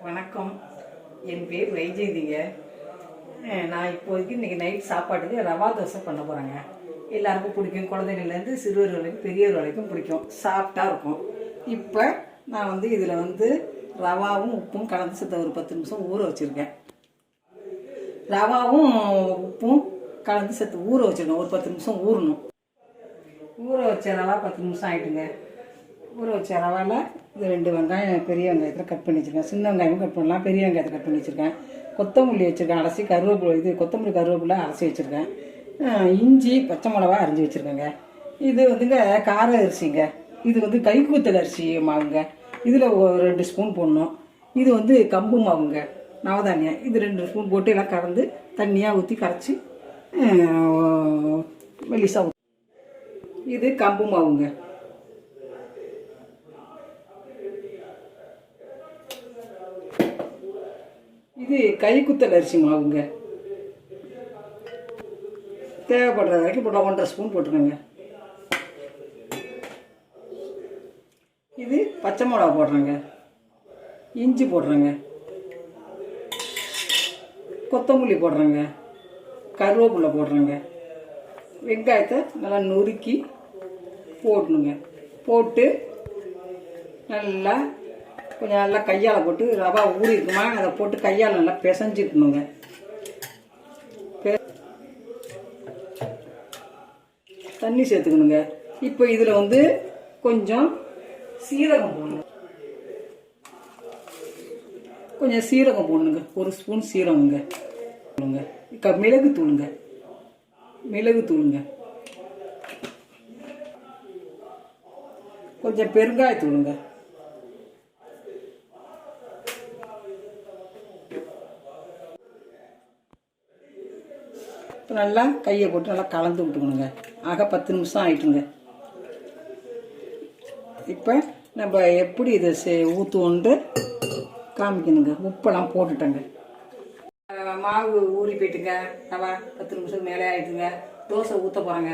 வணக்கம். என் பேர் வைஜெயந்திங்க. நான் இப்போதைக்கு இன்றைக்கி நைட் சாப்பாட்டுக்கு ரவா தோசை பண்ண போகிறேங்க. எல்லாருக்கும் பிடிக்கும், குழந்தைங்கள்லேருந்து சிறுவர் வரைக்கும் பெரியவர் வரைக்கும் பிடிக்கும், சாஃப்டாக இருக்கும். இப்போ நான் இதில் ரவாவும் உப்பும் கலந்து சேர்த்து ஒரு 10 நிமிஷம் ஊற வச்சுருக்கேன். ரவாவும் உப்பும் கலந்து சேர்த்து ஊற வச்சுருக்கேன். ஒரு 10 நிமிஷம் ஊறணும். ஊற வச்ச ரவா 10 நிமிஷம் ஆகிட்டுங்க. ஊற வச்ச ரவாவில் இது 2 வெங்காயம் பெரிய வெங்காயத்தில் கட் பண்ணி வச்சுருக்கேன். சின்ன வெங்காயமும் கட் பண்ணலாம், பெரிய வெங்காயத்தை கட் பண்ணி வச்சுருக்கேன். கொத்தமல்லி வச்சுருக்கேன் அலசி, கருவேப்பிலை கொத்தமல்லி கருவேப்பிலை அலசி வச்சுருக்கேன். இஞ்சி பச்சை மிளகா அரைஞ்சி வச்சுருக்கேங்க. இது கார அரிசிங்க. இது கைக்குத்தல் அரிசி மாவுங்க. இதில் ஒரு 2 ஸ்பூன் போடணும். இது கம்பு மாவுங்க, நவதானியம். இது 2 ஸ்பூன் போட்டு எல்லாம் கலந்து தண்ணியாக ஊற்றி கரைச்சி மெலிசா. இது கம்பு மாவுங்க. இது கைக்குத்தல் அரிசி மாவுங்க. தேவைப்படுற வரைக்கும் போட்டு 1.5 ஸ்பூன் போட்டுக்கோங்க. இது பச்சை மிளகா போடுறேங்க, இஞ்சி போடுறேங்க, கொத்தமல்லி போடுறேங்க, கருவேப்பிலை போடுறேங்க. வெங்காயத்தை நல்லா நொறுக்கி போடணுங்க. போட்டு கொஞ்சம் நல்லா கையால் போட்டு ரவா ஊறி இருக்குமா அதை போட்டு கையால் நல்லா பிசைஞ்சிக்கணுங்க. தண்ணி சேர்த்துக்கணுங்க. இப்போ இதில் கொஞ்சம் சீரகம் போடணும். கொஞ்சம் சீரகம் போடணுங்க, 1 ஸ்பூன் சீரகங்க. மிளகு தூளுங்க, மிளகு தூளுங்க. கொஞ்சம் பெருங்காயத்தூளுங்க. நல்லா கையை போட்டு நல்லா கலந்து விட்டுக்கணுங்க. ஆக 10 நிமிஷம் ஆயிட்டுங்க. இப்போ நம்ம எப்படி இதை ஊற்றுவோன்ட்டு காமிக்கணுங்க. உப்பெல்லாம் போட்டுட்டேங்க. மாவு ஊறி போயிட்டுங்க. ரவா 10 நிமிஷம் மேலே ஆயிட்டுங்க. தோசை ஊற்ற போகிறாங்க.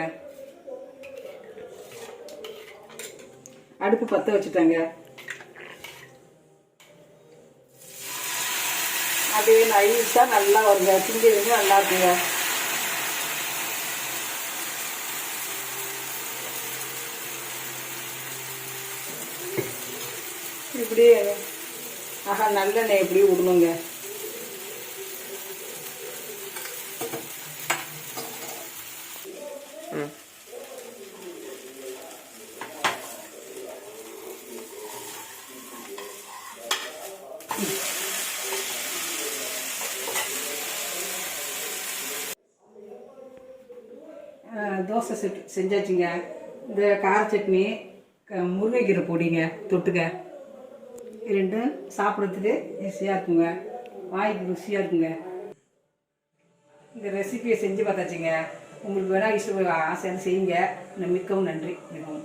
அடுப்பு பற்ற வச்சுட்டேங்க. அதே நைஸாக நல்லா வருங்க. திங்கிறது நல்லா இருக்குங்க. இப்படி நல்லெண்ணெய் எப்படி விடணுங்க. தோசை செஞ்சாச்சுங்க. இந்த கார சட்னி, முருங்கைக்கீரை பொடிங்க தொட்டுக்க. 2 சாப்பிட்றதுக்கு ஈஸியாக இருக்குங்க, வாய்க்கு ருசியாக இருக்குங்க. இந்த ரெசிபியை செஞ்சு பார்த்தாச்சுங்க. உங்களுக்கு வேணால் ஆசையாக செய்யுங்க. மிக்கவும் நன்றி. மிகவும்